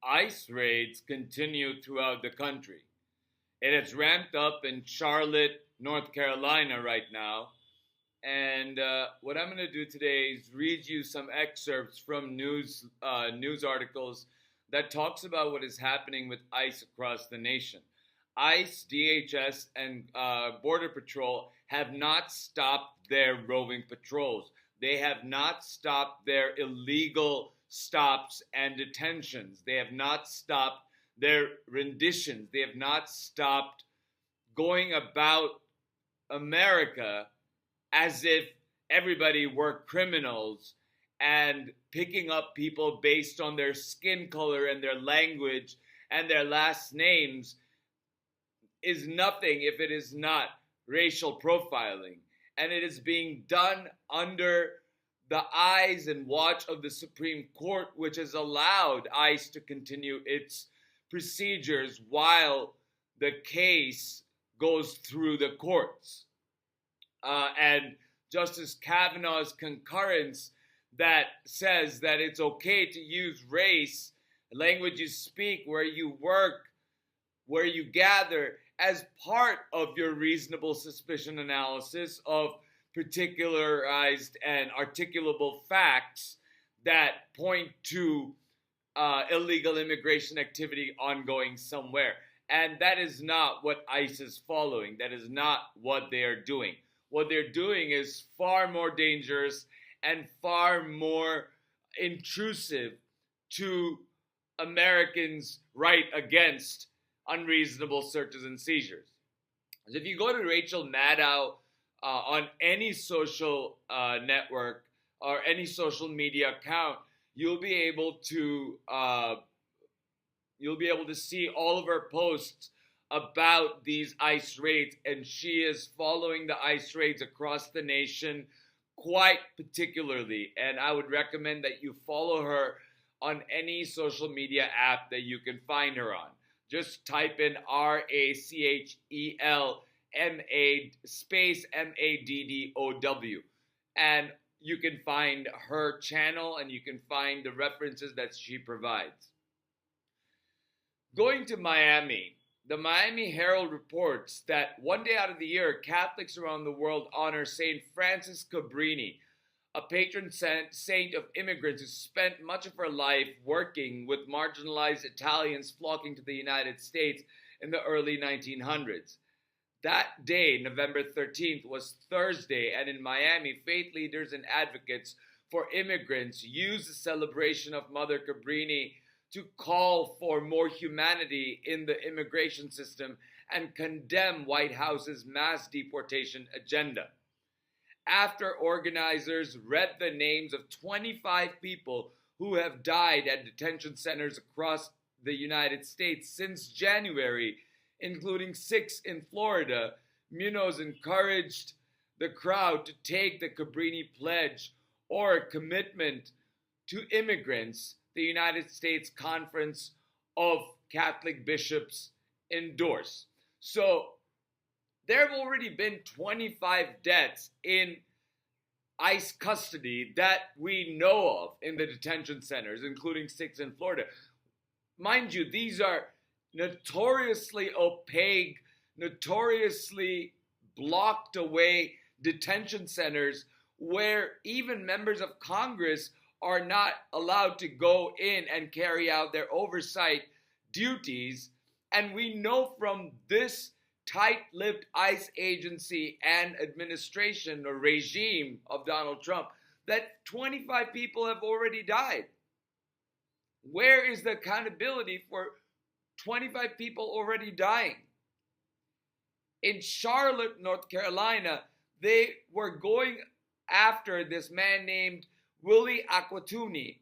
ICE raids continue throughout the country. It has ramped up in Charlotte, North Carolina right now. And what I'm going to do today is read you some excerpts from news articles that talks about what is happening with ICE across the nation. ICE, DHS, and Border Patrol have not stopped their roving patrols. They have not stopped their illegal stops and detentions. They have not stopped their renditions. They have not stopped going about America as if everybody were criminals and picking up people based on their skin color and their language and their last names is nothing if it is not racial profiling. And it is being done under the eyes and watch of the Supreme Court, which has allowed ICE to continue its procedures while the case goes through the courts. And Justice Kavanaugh's concurrence that says that it's okay to use race, language you speak, where you work, where you gather, as part of your reasonable suspicion analysis of particularized and articulable facts that point to illegal immigration activity ongoing somewhere. And that is not what ICE is following. That is not what they are doing. What they're doing is far more dangerous and far more intrusive to Americans' right against unreasonable searches and seizures. So if you go to Rachel Maddow on any social network or any social media account, you'll be able to see all of her posts about these ICE raids, and she is following the ICE raids across the nation quite particularly. And I would recommend that you follow her on any social media app that you can find her on. Just type in RACHEL space MADDOW, and you can find her channel and you can find the references that she provides. Going to Miami, the Miami Herald reports that one day out of the year, Catholics around the world honor St. Frances Cabrini, a patron saint of immigrants who spent much of her life working with marginalized Italians flocking to the United States in the early 1900s. That day, November 13th, was Thursday, and in Miami, faith leaders and advocates for immigrants used the celebration of Mother Cabrini to call for more humanity in the immigration system and condemn White House's mass deportation agenda. After organizers read the names of 25 people who have died at detention centers across the United States since January, including 6 in Florida, Munoz encouraged the crowd to take the Cabrini Pledge, or a commitment to immigrants the United States Conference of Catholic Bishops endorse. So there have already been 25 deaths in ICE custody that we know of in the detention centers, including 6 in Florida. Mind you, these are notoriously opaque, notoriously blocked away detention centers where even members of Congress are not allowed to go in and carry out their oversight duties. And we know from this tight-lipped ICE agency and administration or regime of Donald Trump that 25 people have already died. Where is the accountability for 25 people already dying? In Charlotte, North Carolina, they were going after this man named Willie Aquatuno,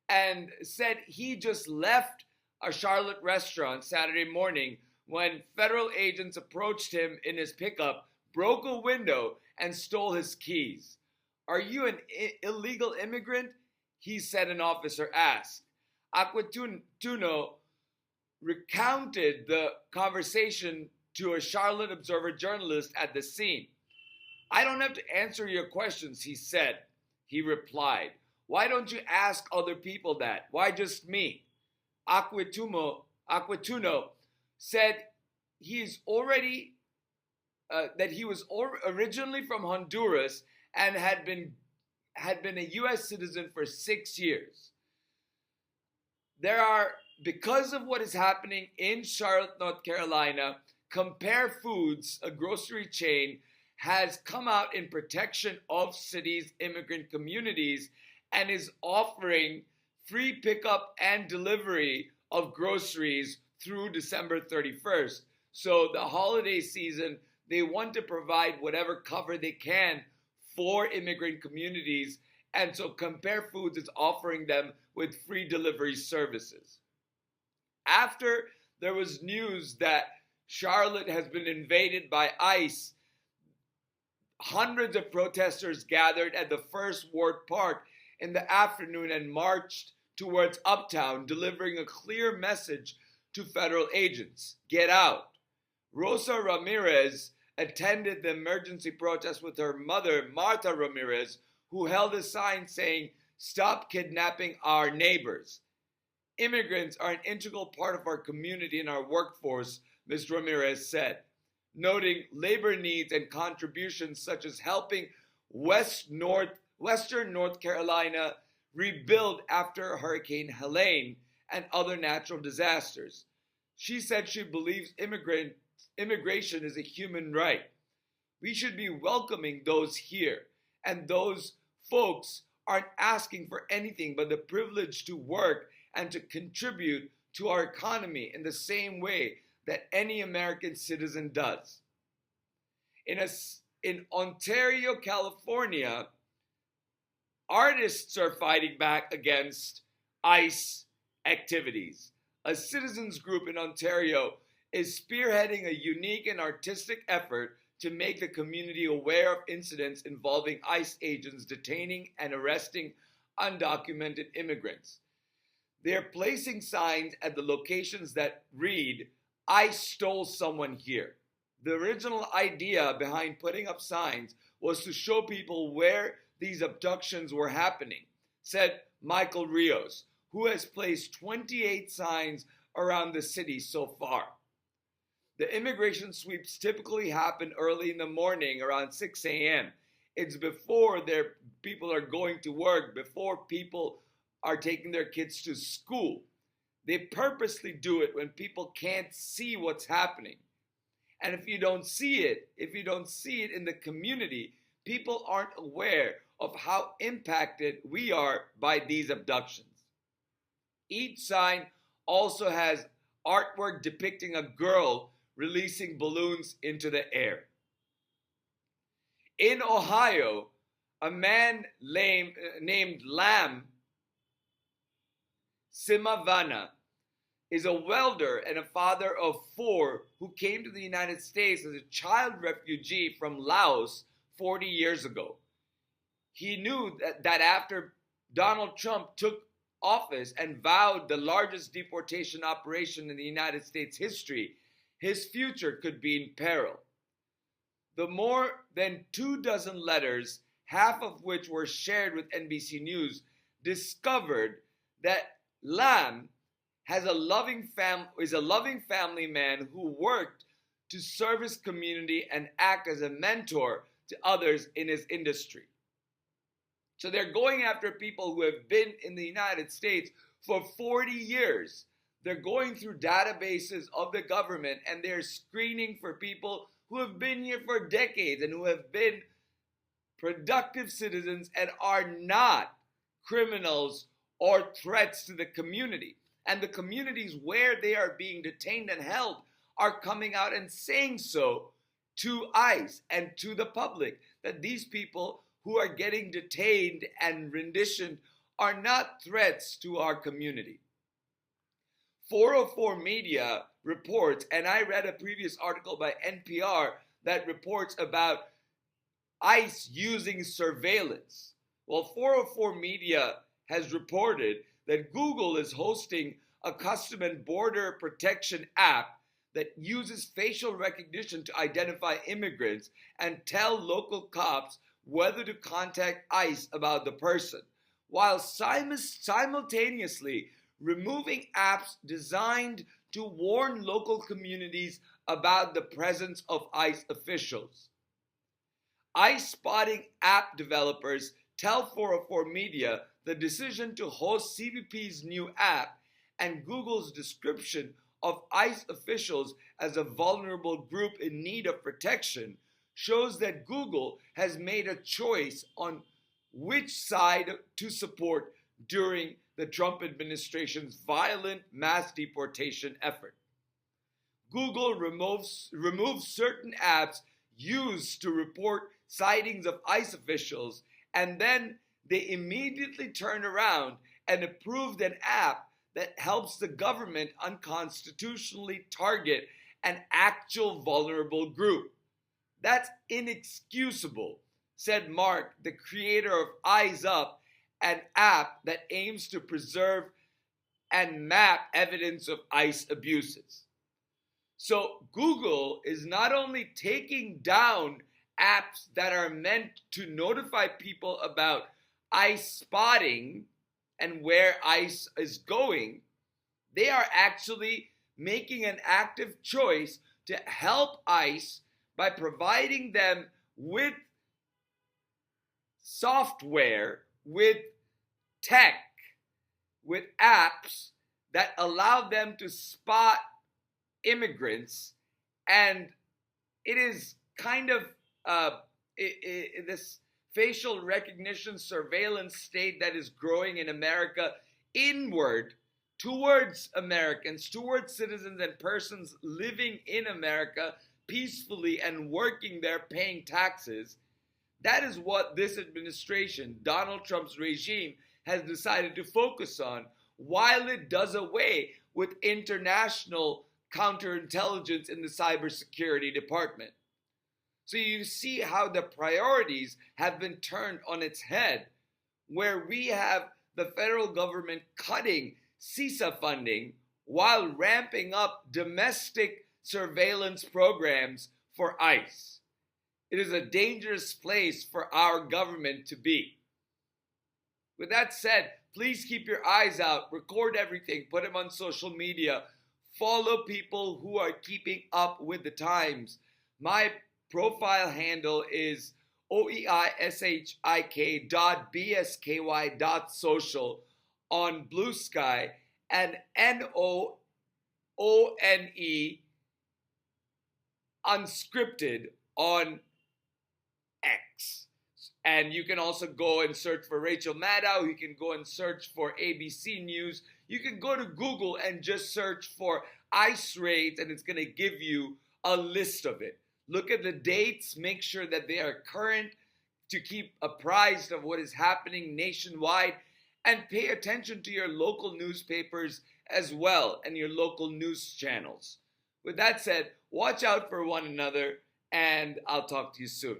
and said he just left a Charlotte restaurant Saturday morning when federal agents approached him in his pickup, broke a window, and stole his keys. "Are you an illegal immigrant?" he said, an officer asked. Aquatuno recounted the conversation to a Charlotte Observer journalist at the scene. "I don't have to answer your questions," he said. He replied. Why don't you ask other people that? Why just me? Aquituno said he's already that he was originally from Honduras and had been a U.S. citizen for 6 years. Because of what is happening in Charlotte, North Carolina, Compare Foods, a grocery chain, has come out in protection of cities' immigrant communities and is offering free pickup and delivery of groceries through December 31st. So the holiday season, they want to provide whatever cover they can for immigrant communities. And so Compare Foods is offering them with free delivery services. After there was news that Charlotte has been invaded by ICE, hundreds of protesters gathered at the First Ward Park in the afternoon and marched towards Uptown, delivering a clear message to federal agents: get out. Rosa Ramirez attended the emergency protest with her mother, Martha Ramirez, who held a sign saying, "Stop kidnapping our neighbors." Immigrants are an integral part of our community and our workforce, Ms. Ramirez said, noting labor needs and contributions such as helping Western North Carolina rebuild after Hurricane Helene and other natural disasters. She said she believes immigration is a human right. We should be welcoming those here, and those folks aren't asking for anything but the privilege to work and to contribute to our economy in the same way that any American citizen does. In Ontario, California, artists are fighting back against ICE activities. A citizens group in Ontario is spearheading a unique and artistic effort to make the community aware of incidents involving ICE agents detaining and arresting undocumented immigrants. They're placing signs at the locations that read, "I stole someone here." The original idea behind putting up signs was to show people where these abductions were happening, said Michael Rios, who has placed 28 signs around the city so far. The immigration sweeps typically happen early in the morning around 6 a.m. It's before people are going to work, before people are taking their kids to school. They purposely do it when people can't see what's happening. And if you don't see it in the community, people aren't aware of how impacted we are by these abductions. Each sign also has artwork depicting a girl releasing balloons into the air. In Ohio, a man named Lam Simavana is a welder and a father of 4 who came to the United States as a child refugee from Laos 40 years ago. He knew that after Donald Trump took office and vowed the largest deportation operation in the United States history, his future could be in peril. The more than 24 letters, half of which were shared with NBC News, discovered that Lam is a loving family man who worked to serve his community and act as a mentor to others in his industry. So they're going after people who have been in the United States for 40 years. They're going through databases of the government and they're screening for people who have been here for decades and who have been productive citizens and are not criminals or threats to the community. And the communities where they are being detained and held are coming out and saying so to ICE and to the public, that these people who are getting detained and renditioned are not threats to our community. 404 Media reports, and I read a previous article by NPR that reports about ICE using surveillance. Well, 404 Media has reported that Google is hosting a custom and border protection app that uses facial recognition to identify immigrants and tell local cops whether to contact ICE about the person. while simultaneously removing apps designed to warn local communities about the presence of ICE officials. ICE spotting app developers tell 404 Media the decision to host CBP's new app and Google's description of ICE officials as a vulnerable group in need of protection shows that Google has made a choice on which side to support during the Trump administration's violent mass deportation effort. Google removes certain apps used to report sightings of ICE officials, and then they immediately turn around and approved an app that helps the government unconstitutionally target an actual vulnerable group. That's inexcusable, said Mark, the creator of Eyes Up, an app that aims to preserve and map evidence of ICE abuses. So Google is not only taking down apps that are meant to notify people about ICE spotting and where ICE is going, they are actually making an active choice to help ICE by providing them with software, with tech, with apps that allow them to spot immigrants. And it is kind of this facial recognition surveillance state that is growing in America inward towards Americans, towards citizens and persons living in America peacefully and working there, paying taxes. That is what this administration, Donald Trump's regime, has decided to focus on, while it does away with international counterintelligence in the cybersecurity department. So you see how the priorities have been turned on its head, where we have the federal government cutting CISA funding while ramping up domestic surveillance programs for ICE. It is a dangerous place for our government to be. With that said, please keep your eyes out, record everything, put them on social media, follow people who are keeping up with the times. My profile handle is oeishik.bsky.social on Blue Sky and NOONE unscripted on X. And you can also go and search for Rachel Maddow. You can go and search for ABC News. You can go to Google and just search for ICE raids, and it's going to give you a list of it. Look at the dates, make sure that they are current to keep apprised of what is happening nationwide, and pay attention to your local newspapers as well and your local news channels. With that said, watch out for one another, and I'll talk to you soon.